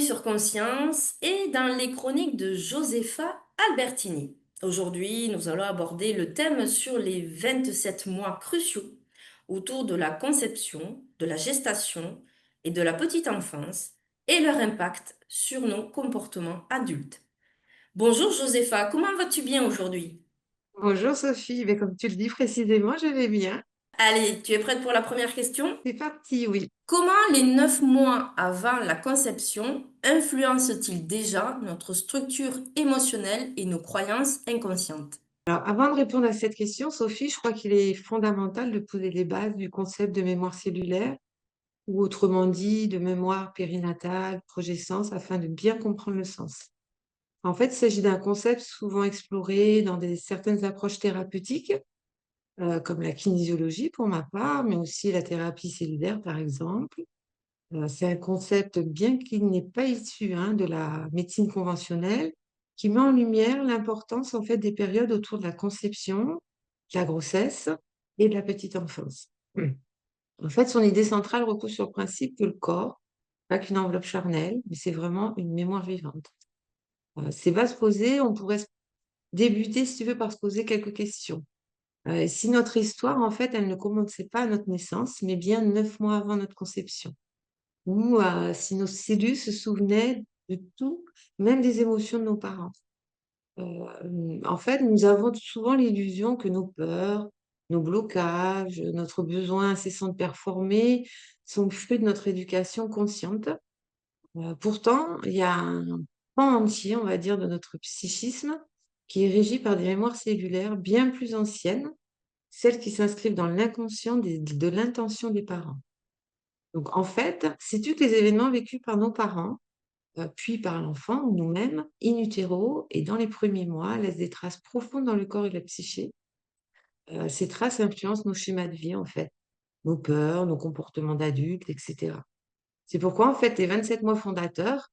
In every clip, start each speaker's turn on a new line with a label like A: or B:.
A: bienvenue sur Conscience et dans les chroniques de Josefa Albertini. Aujourd'hui, nous allons aborder le thème sur les 27 mois cruciaux autour de la conception, de la gestation et de la petite enfance et leur impact sur nos comportements adultes. Bonjour Josefa, comment vas-tu bien aujourd'hui?
B: Bonjour Sophie, mais comme tu le dis précisément, je vais bien.
A: Allez, tu es prête pour la première question?
B: C'est parti, oui.
A: Comment les 9 mois avant la conception influencent-ils déjà notre structure émotionnelle et nos croyances inconscientes?
B: Alors, avant de répondre à cette question, Sophie, je crois qu'il est fondamental de poser les bases du concept de mémoire cellulaire, ou autrement dit, de mémoire périnatale, progescence, afin de bien comprendre le sens. En fait, il s'agit d'un concept souvent exploré dans certaines approches thérapeutiques, comme la kinésiologie pour ma part, mais aussi la thérapie cellulaire, par exemple. C'est un concept, bien qu'il n'est pas issu, hein, de la médecine conventionnelle, qui met en lumière l'importance, en fait, des périodes autour de la conception, de la grossesse et de la petite enfance. En fait, son idée centrale repose sur le principe que le corps, pas qu'une enveloppe charnelle, mais c'est vraiment une mémoire vivante. Ces bases posées, on pourrait débuter, si tu veux, par se poser quelques questions. Si notre histoire, en fait, elle ne commençait pas à notre naissance, mais bien 9 mois avant notre conception. Ou si nos cellules se souvenaient de tout, même des émotions de nos parents. En fait, nous avons souvent l'illusion que nos peurs, nos blocages, notre besoin incessant de performer sont le fruit de notre éducation consciente. Pourtant, il y a un pan entier, on va dire, de notre psychisme qui est régi par des mémoires cellulaires bien plus anciennes, celles qui s'inscrivent dans l'inconscient de l'intention des parents. Donc en fait, sais-tu que les événements vécus par nos parents, puis par l'enfant ou nous-mêmes, in utero et dans les premiers mois, laissent des traces profondes dans le corps et la psyché. Ces traces influencent nos schémas de vie, en fait, nos peurs, nos comportements d'adultes, et cetera. C'est pourquoi, en fait, les 27 mois fondateurs,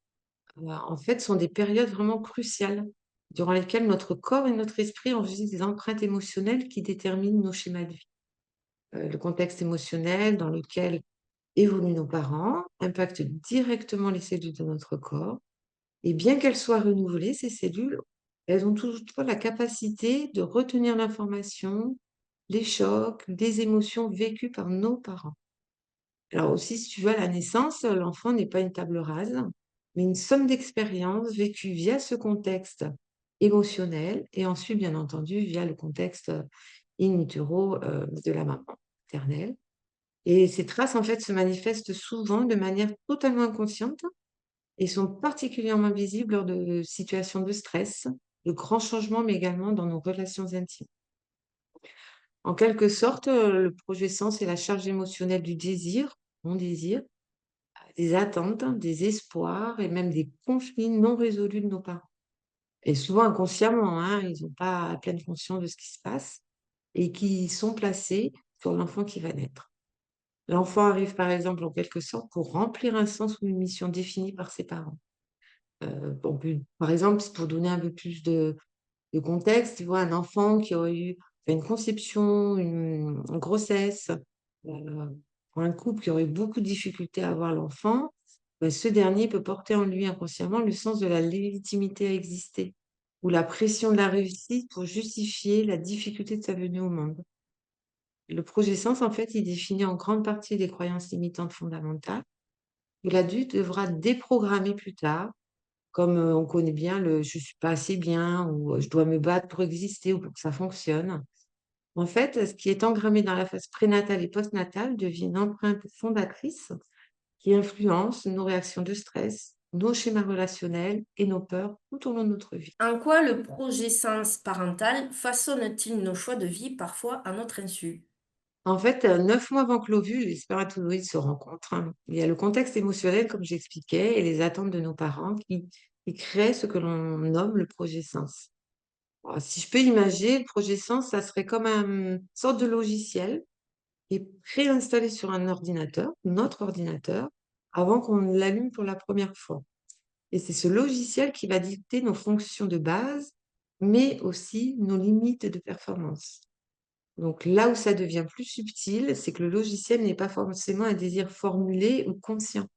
B: en fait, sont des périodes vraiment cruciales durant lesquelles notre corps et notre esprit enregistrent des empreintes émotionnelles qui déterminent nos schémas de vie. Le contexte émotionnel dans lequel évoluent nos parents impacte directement les cellules de notre corps. Et bien qu'elles soient renouvelées, ces cellules, elles ont toutefois la capacité de retenir l'information, les chocs, les émotions vécues par nos parents. Alors aussi, si tu veux, à la naissance, l'enfant n'est pas une table rase, mais une somme d'expériences vécues via ce contexte émotionnel et ensuite, bien entendu, via le contexte in utero de la maman maternelle. Et ces traces, en fait, se manifestent souvent de manière totalement inconsciente et sont particulièrement visibles lors de situations de stress, de grands changements, mais également dans nos relations intimes. En quelque sorte, le projet sens est la charge émotionnelle du désir, mon désir, des attentes, des espoirs et même des conflits non résolus de nos parents. Et souvent inconsciemment, hein, ils n'ont pas pleine conscience de ce qui se passe et qui sont placés sur l'enfant qui va naître. L'enfant arrive par exemple en quelque sorte pour remplir un sens ou une mission définie par ses parents. On peut par exemple, c'est pour donner un peu plus de contexte, tu vois? Un enfant qui aurait eu fait une conception, une grossesse, pour un couple qui aurait beaucoup de difficultés à avoir l'enfant, ce dernier peut porter en lui inconsciemment le sens de la légitimité à exister ou la pression de la réussite pour justifier la difficulté de sa venue au monde. Le projet sens, en fait, il définit en grande partie les croyances limitantes fondamentales que l'adulte devra déprogrammer plus tard, comme, on connaît bien le «je suis pas assez bien» ou, «je dois me battre pour exister ou pour que ça fonctionne». En fait, ce qui est engrammé dans la phase prénatale et postnatale devient une empreinte fondatrice qui influence nos réactions de stress, nos schémas relationnels et nos peurs tout au long de notre vie.
A: En quoi le projet sens parental façonne-t-il nos choix de vie parfois à notre insu?
B: En fait, 9 mois avant que l'ovule et les spermatozoïdes se rencontrent, hein, il y a le contexte émotionnel, comme j'expliquais, et les attentes de nos parents qui créent ce que l'on nomme le projet sens. Si je peux imaginer, le projet sens, ça serait comme un sorte de logiciel qui est préinstallé sur un ordinateur, notre ordinateur, avant qu'on ne l'allume pour la première fois. Et c'est ce logiciel qui va dicter nos fonctions de base, mais aussi nos limites de performance. Donc là où ça devient plus subtil, c'est que le logiciel n'est pas forcément un désir formulé ou conscient.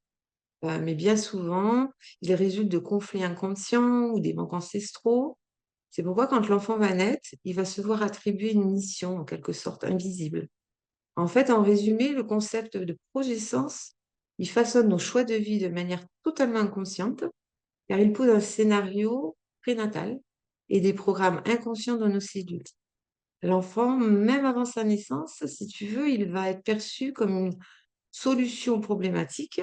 B: Mais bien souvent, il résulte de conflits inconscients ou des manques ancestraux. C'est pourquoi quand l'enfant va naître, il va se voir attribuer une mission, en quelque sorte, invisible. En fait, en résumé, le concept de projet-sens, il façonne nos choix de vie de manière totalement inconsciente, car il pose un scénario prénatal et des programmes inconscients dans nos cellules. L'enfant, même avant sa naissance, si tu veux, il va être perçu comme une solution problématique,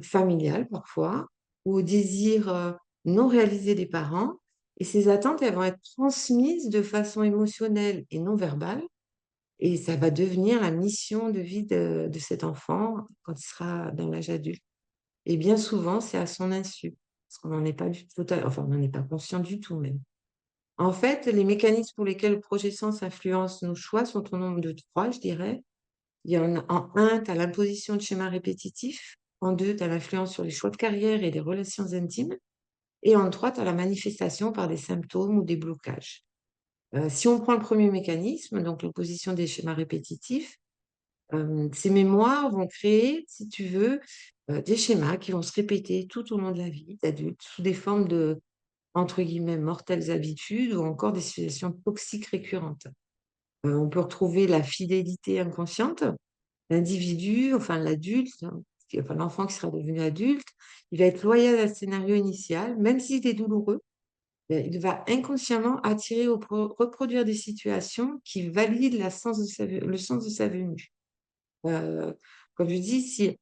B: familiale parfois, ou au désir non réalisé des parents. Et ces attentes, elles vont être transmises de façon émotionnelle et non verbale. Et ça va devenir la mission de vie de cet enfant quand il sera dans l'âge adulte. Et bien souvent, c'est à son insu, parce qu'on n'en est pas du tout, enfin, on n'en est pas conscient du tout même. En fait, les mécanismes pour lesquels le projet sens influence nos choix sont au nombre de 3, je dirais. Il y en a en un, tu as l'imposition de schémas répétitifs. En 2, tu as l'influence sur les choix de carrière et les relations intimes. Et en 3, tu as la manifestation par des symptômes ou des blocages. Si on prend le premier mécanisme, donc l'opposition des schémas répétitifs, ces mémoires vont créer, si tu veux, des schémas qui vont se répéter tout au long de la vie d'adulte sous des formes de, entre guillemets, «mortelles habitudes» ou encore des situations toxiques récurrentes. On peut retrouver la fidélité inconsciente. L'individu, enfin l'adulte, hein, enfin l'enfant qui sera devenu adulte, il va être loyal à ce scénario initial, même s'il est douloureux, il va inconsciemment attirer ou reproduire des situations qui valident le sens de sa venue. Heu, Comme je dis, si,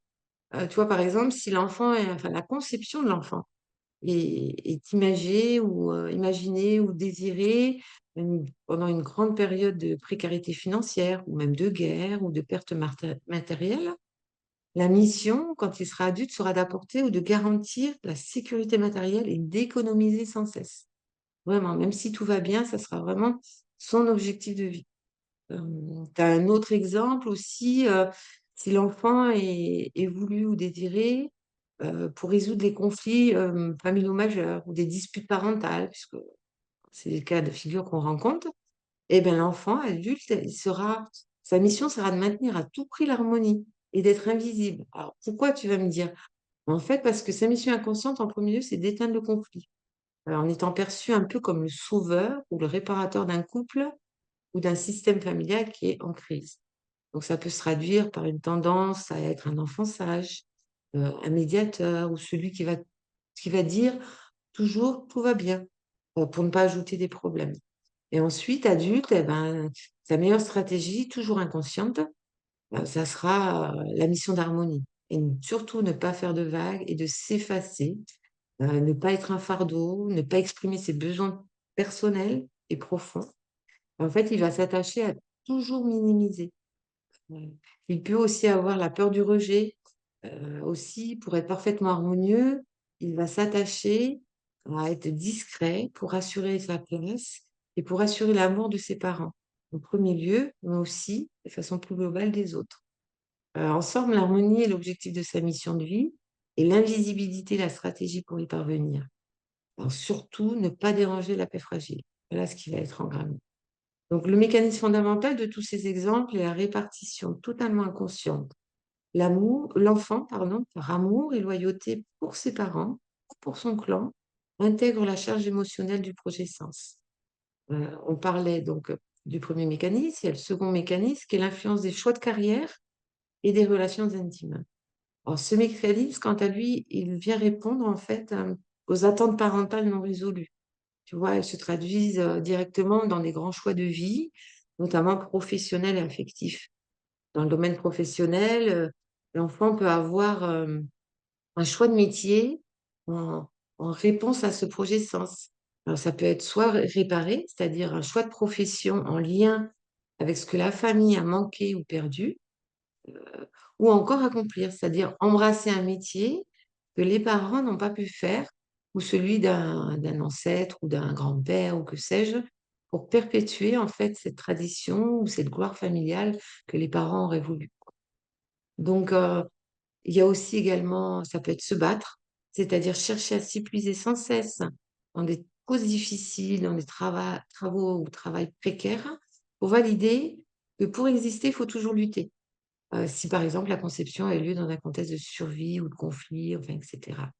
B: tu vois, par exemple, si l'enfant est enfin la conception de l'enfant est imagée ou imaginée ou désirée pendant une grande période de précarité financière ou même de guerre ou de perte matérielle, la mission, quand il sera adulte, sera d'apporter ou de garantir la sécurité matérielle et d'économiser sans cesse. Vraiment, même si tout va bien, ça sera vraiment son objectif de vie. Tu as un autre exemple aussi, si l'enfant est voulu ou désiré, pour résoudre les conflits, familiaux majeurs ou des disputes parentales, puisque c'est les cas de figure qu'on rencontre, et bien l'enfant adulte, sa mission sera de maintenir à tout prix l'harmonie et d'être invisible. Alors pourquoi, tu vas me dire? En fait, parce que sa mission inconsciente, en premier lieu, c'est d'éteindre le conflit, en étant perçu un peu comme le sauveur ou le réparateur d'un couple ou d'un système familial qui est en crise. Donc ça peut se traduire par une tendance à être un enfant sage, un médiateur ou celui qui va dire toujours: «Tout va bien», pour ne pas ajouter des problèmes. Et ensuite, adulte, et ben, sa meilleure stratégie, toujours inconsciente, ça sera, la mission d'harmonie et surtout ne pas faire de vagues et de s'effacer, ne pas être un fardeau, ne pas exprimer ses besoins personnels et profonds. En fait, il va s'attacher à toujours minimiser. Mmh. Il peut aussi avoir la peur du rejet, aussi pour être parfaitement harmonieux, il va s'attacher à être discret pour assurer sa place et pour assurer l'amour de ses parents, en premier lieu, mais aussi, de façon plus globale, des autres. En somme, l'harmonie est l'objectif de sa mission de vie et l'invisibilité, la stratégie pour y parvenir. Alors surtout, ne pas déranger la paix fragile. Voilà ce qui va être en grammaire. Donc le mécanisme fondamental de tous ces exemples est la répartition totalement inconsciente. L'enfant, pardon, par amour et loyauté pour ses parents ou pour son clan, intègre la charge émotionnelle du projet sens. On parlait donc du premier mécanisme, il y a le second mécanisme qui est l'influence des choix de carrière et des relations intimes. Alors ce mécanisme, quant à lui, il vient répondre en fait, aux attentes parentales non résolues. Tu vois? Elles se traduisent, directement dans des grands choix de vie, notamment professionnels et affectifs. Dans le domaine professionnel, l'enfant peut avoir, un choix de métier en en réponse à ce projet sens. Alors ça peut être soit réparer, c'est-à-dire un choix de profession en lien avec ce que la famille a manqué ou perdu, ou encore accomplir, c'est-à-dire embrasser un métier que les parents n'ont pas pu faire ou celui d'un ancêtre ou d'un grand-père ou que sais-je, pour perpétuer en fait cette tradition ou cette gloire familiale que les parents auraient voulu. Donc il y a aussi également ça peut être se battre, c'est-à-dire chercher à s'épuiser sans cesse dans des causes difficiles, dans des travaux ou travail précaires pour valider que pour exister, il faut toujours lutter. si par exemple la conception a eu lieu dans un contexte de survie ou de conflit, enfin et cetera.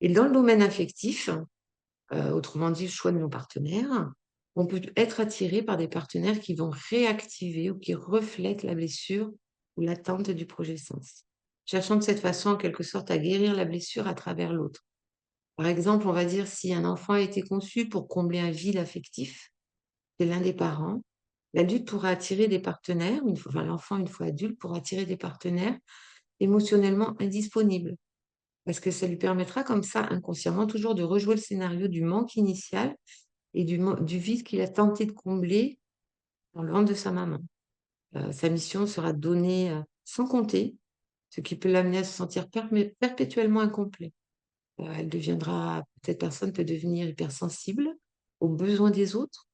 B: Et dans le domaine affectif, autrement dit le choix de nos partenaires, on peut être attiré par des partenaires qui vont réactiver ou qui reflètent la blessure ou l'attente du projet sens. Cherchant de cette façon en quelque sorte à guérir la blessure à travers l'autre. Par exemple, on va dire si un enfant a été conçu pour combler un vide affectif chez l'un des parents, l'adulte pourra attirer des partenaires, enfin l'enfant une fois adulte pourra attirer des partenaires émotionnellement indisponibles. Parce que ça lui permettra comme ça, inconsciemment, toujours de rejouer le scénario du manque initial et du vide qu'il a tenté de combler dans le ventre de sa maman. Sa mission sera donnée, sans compter, ce qui peut l'amener à se sentir perpétuellement incomplet. Cette personne peut devenir hypersensible aux besoins des autres.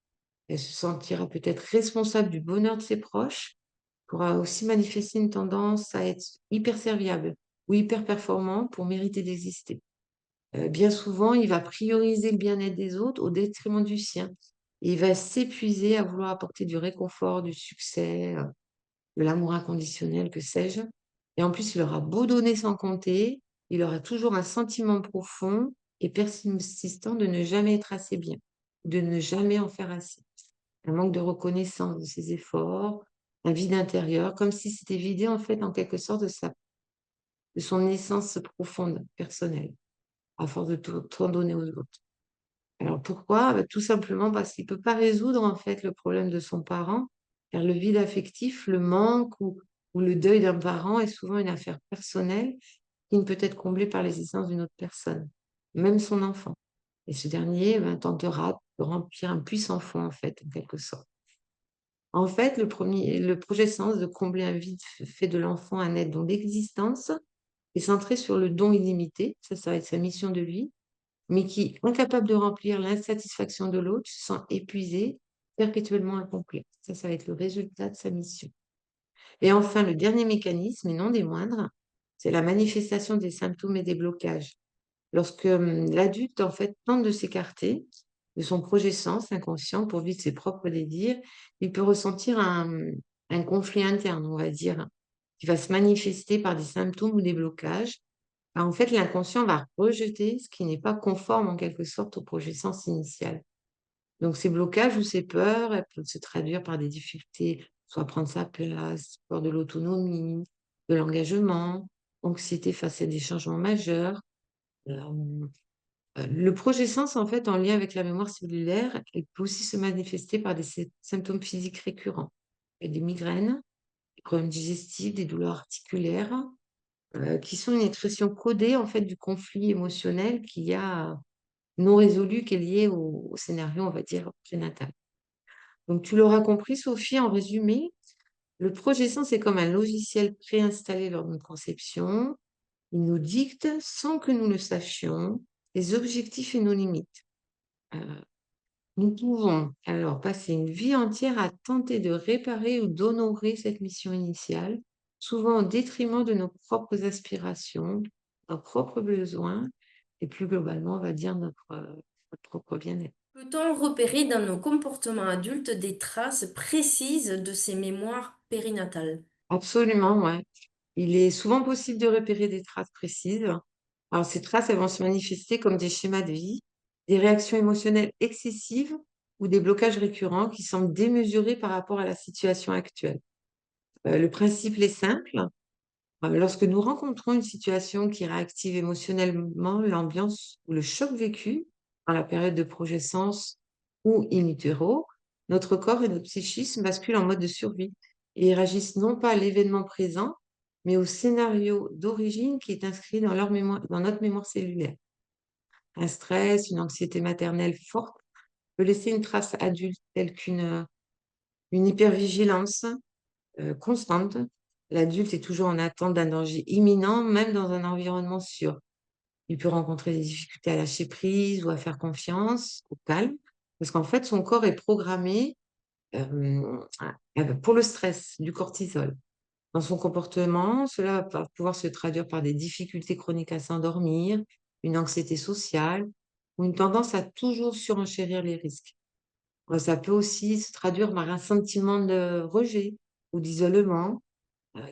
B: Elle se sentira peut-être responsable du bonheur de ses proches, pourra aussi manifester une tendance à être hyper serviable ou hyper performant pour mériter d'exister. Bien souvent, il va prioriser le bien-être des autres au détriment du sien. Et il va s'épuiser à vouloir apporter du réconfort, du succès, de l'amour inconditionnel, que sais-je. Et en plus, il aura beau donner sans compter, il aura toujours un sentiment profond et persistant de ne jamais être assez bien, de ne jamais en faire assez. Un manque de reconnaissance de ses efforts, un vide intérieur, comme si c'était vidé en fait en quelque sorte de son essence profonde, personnelle, à force de trop donner aux autres. Alors pourquoi? Bah, tout simplement parce qu'il peut pas résoudre en fait le problème de son parent, car le vide affectif, le manque ou le deuil d'un parent est souvent une affaire personnelle qui ne peut être comblée par l'existence d'une autre personne, même son enfant. Et ce dernier, ben, tentera de remplir un puissant fond en fait, en quelque sorte. En fait, le projet Sens de combler un vide fait de l'enfant un être dont l'existence est centrée sur le don illimité, ça va être sa mission de vie, mais qui, incapable de remplir l'insatisfaction de l'autre, se sent épuisé, perpétuellement incomplet. Ça va être le résultat de sa mission. Et enfin, le dernier mécanisme, et non des moindres, c'est la manifestation des symptômes et des blocages. Lorsque l'adulte, en fait, tente de s'écarter de son projet sens inconscient pour vivre ses propres désirs, il peut ressentir un conflit interne, on va dire, qui va se manifester par des symptômes ou des blocages. En fait, l'inconscient va rejeter ce qui n'est pas conforme en quelque sorte au projet sens initial. Donc ces blocages ou ces peurs, elles peuvent se traduire par des difficultés, soit prendre sa place, peur de l'autonomie, de l'engagement, anxiété face à des changements majeurs. Hem, le projet sens, en fait, en lien avec la mémoire cellulaire, il peut aussi se manifester par des symptômes physiques récurrents. Il y a des migraines, des problèmes digestifs, des douleurs articulaires, qui sont une expression codée, en fait, du conflit émotionnel qu'il y a non résolu, qui est lié au scénario, on va dire, prénatal. Donc tu l'auras compris, Sophie, en résumé, le projet sens est comme un logiciel préinstallé lors d'une conception. Il nous dicte, sans que nous le sachions, les objectifs et nos limites. Heu, nous pouvons alors passer une vie entière à tenter de réparer ou d'honorer cette mission initiale, souvent au détriment de nos propres aspirations, nos propres besoins et plus globalement, on va dire notre propre bien-être.
A: Peut-on repérer dans nos comportements adultes des traces précises de ces mémoires périnatales?
B: Absolument, ouais. Il est souvent possible de repérer des traces précises. Alors ces traces, elles vont se manifester comme des schémas de vie, des réactions émotionnelles excessives ou des blocages récurrents qui semblent démesurés par rapport à la situation actuelle. Le principe est simple. Lorsque nous rencontrons une situation qui réactive émotionnellement l'ambiance ou le choc vécu dans la période de progescence ou in utero, notre corps et notre psychisme basculent en mode de survie et ils réagissent non pas à l'événement présent, mais au scénario d'origine qui est inscrit dans leur mémoire, dans notre mémoire cellulaire. Un stress, une anxiété maternelle forte peut laisser une trace adulte telle une hypervigilance, constante. L'adulte est toujours en attente d'un danger imminent, même dans un environnement sûr. Il peut rencontrer des difficultés à lâcher prise ou à faire confiance, au calme, parce qu'en fait, son corps est programmé pour le stress, du cortisol. Dans son comportement, cela va pouvoir se traduire par des difficultés chroniques à s'endormir, une anxiété sociale ou une tendance à toujours surenchérir les risques. Ça peut aussi se traduire par un sentiment de rejet ou d'isolement,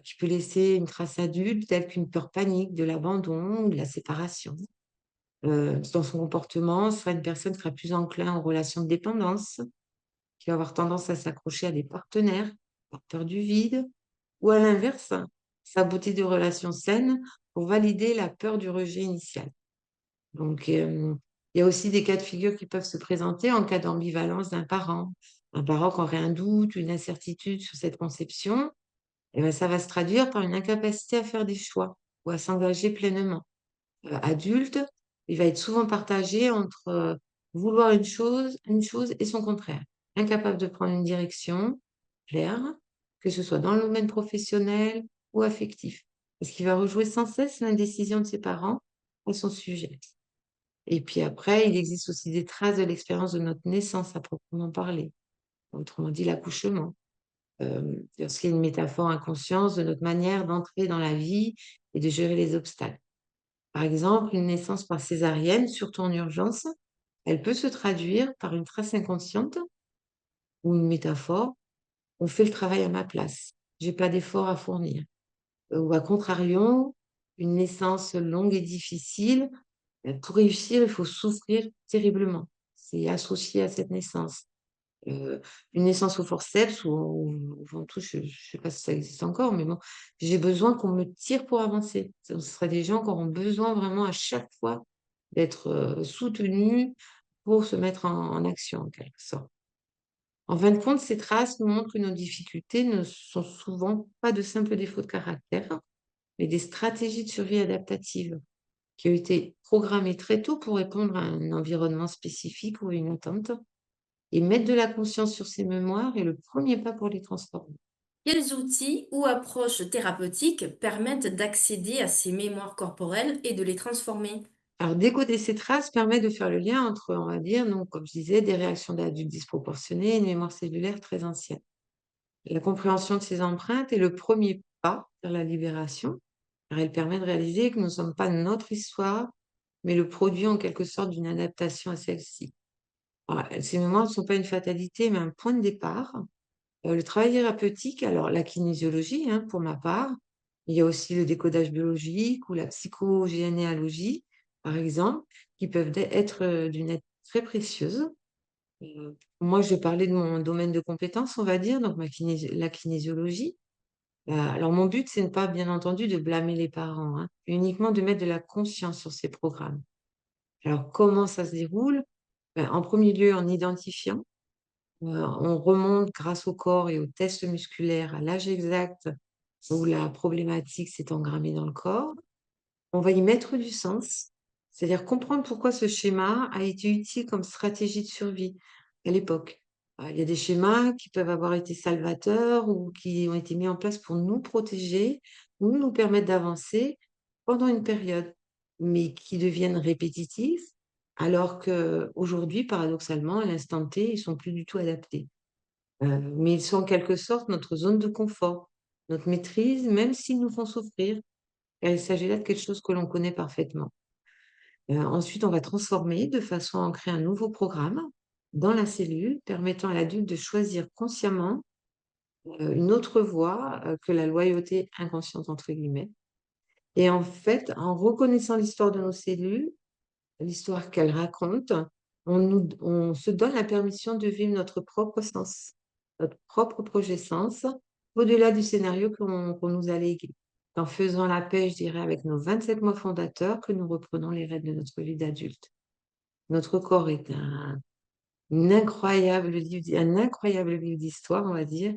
B: qui peut laisser une trace adulte, telle qu'une peur panique de l'abandon ou de la séparation. Dans son comportement, ce sera une personne qui sera plus enclin aux relations de dépendance, qui va avoir tendance à s'accrocher à des partenaires, par peur du vide, ou à l'inverse, saboter des relations saines pour valider la peur du rejet initial. Donc, il y a aussi des cas de figure qui peuvent se présenter en cas d'ambivalence d'un parent. Un parent qui aurait un doute, une incertitude sur cette conception, et ben, ça va se traduire par une incapacité à faire des choix ou à s'engager pleinement. Adulte, il va être souvent partagé entre, vouloir une chose et son contraire. Incapable de prendre une direction claire, que ce soit dans le domaine professionnel ou affectif. Parce qu'il va rejouer sans cesse l'indécision de ses parents à son sujet. Et puis après, il existe aussi des traces de l'expérience de notre naissance à proprement parler, autrement dit l'accouchement. Lorsqu'il y a une métaphore inconsciente de notre manière d'entrer dans la vie et de gérer les obstacles. Par exemple, une naissance par césarienne, surtout en urgence, elle peut se traduire par une trace inconsciente ou une métaphore: «On fait le travail à ma place, j'ai pas d'effort à fournir». Ou à contrario, une naissance longue et difficile, pour réussir, il faut souffrir terriblement. C'est associé à cette naissance. Heu, une naissance au forceps ou au ventouse, je ne sais pas si ça existe encore, mais bon, j'ai besoin qu'on me tire pour avancer. Ce serait des gens qui auront besoin vraiment à chaque fois d'être, soutenus pour se mettre en action en quelque sorte. En fin de compte, ces traces nous montrent que nos difficultés ne sont souvent pas de simples défauts de caractère, mais des stratégies de survie adaptatives qui ont été programmées très tôt pour répondre à un environnement spécifique ou à une attente. Et mettre de la conscience sur ces mémoires est le premier pas pour les transformer.
A: Quels outils ou approches thérapeutiques permettent d'accéder à ces mémoires corporelles et de les transformer?
B: Alors, décoder ces traces permet de faire le lien entre, on va dire, donc, comme je disais, des réactions d'adultes disproportionnées et une mémoire cellulaire très ancienne. La compréhension de ces empreintes est le premier pas vers la libération, car elle permet de réaliser que nous ne sommes pas notre histoire, mais le produit en quelque sorte d'une adaptation à celle-ci. Voilà, ces mémoires ne sont pas une fatalité, mais un point de départ. Le travail thérapeutique, alors la kinésiologie, hein, pour ma part, il y a aussi le décodage biologique ou la psychogénéalogie, par exemple, qui peuvent être, d'une aide très précieuse. Moi, je vais parler de mon domaine de compétence, on va dire, donc la kinésiologie. Alors mon but, c'est ne pas, bien entendu, de blâmer les parents, hein, mais uniquement de mettre de la conscience sur ces programmes. Alors comment ça se déroule? En premier lieu, en identifiant. On remonte grâce au corps et aux tests musculaires à l'âge exact où la problématique s'est engrammée dans le corps. On va y mettre du sens, c'est-à-dire comprendre pourquoi ce schéma a été utile comme stratégie de survie à l'époque. Il y a des schémas qui peuvent avoir été salvateurs ou qui ont été mis en place pour nous protéger ou nous permettre d'avancer pendant une période, mais qui deviennent répétitifs alors qu'aujourd'hui, paradoxalement, à l'instant T, ils sont plus du tout adaptés. Mais ils sont en quelque sorte notre zone de confort, notre maîtrise, même s'ils nous font souffrir, car il s'agit là de quelque chose que l'on connaît parfaitement. Ensuite, on va transformer de façon à en créer un nouveau programme dans la cellule, permettant à l'adulte de choisir consciemment, une autre voie, que la «loyauté inconsciente» entre guillemets. Et en fait, en reconnaissant l'histoire de nos cellules, l'histoire qu'elles racontent, on se donne la permission de vivre notre propre sens, notre propre projet sens, au-delà du scénario qu'on nous a légué. En faisant la paix, je dirais, avec nos 27 mois fondateurs, que nous reprenons les rênes de notre vie d'adulte. Notre corps est un incroyable livre d'histoire, on va dire,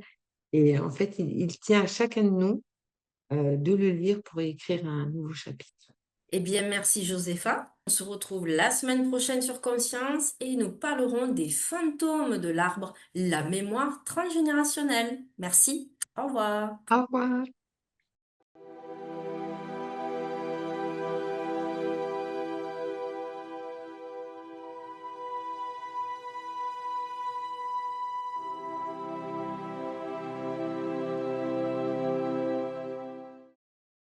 B: et en fait, il tient à chacun de nous, de le lire pour écrire un nouveau chapitre.
A: Eh bien, merci Josépha. On se retrouve la semaine prochaine sur Conscience et nous parlerons des fantômes de l'arbre, la mémoire transgénérationnelle. Merci. Au revoir.
B: Au revoir.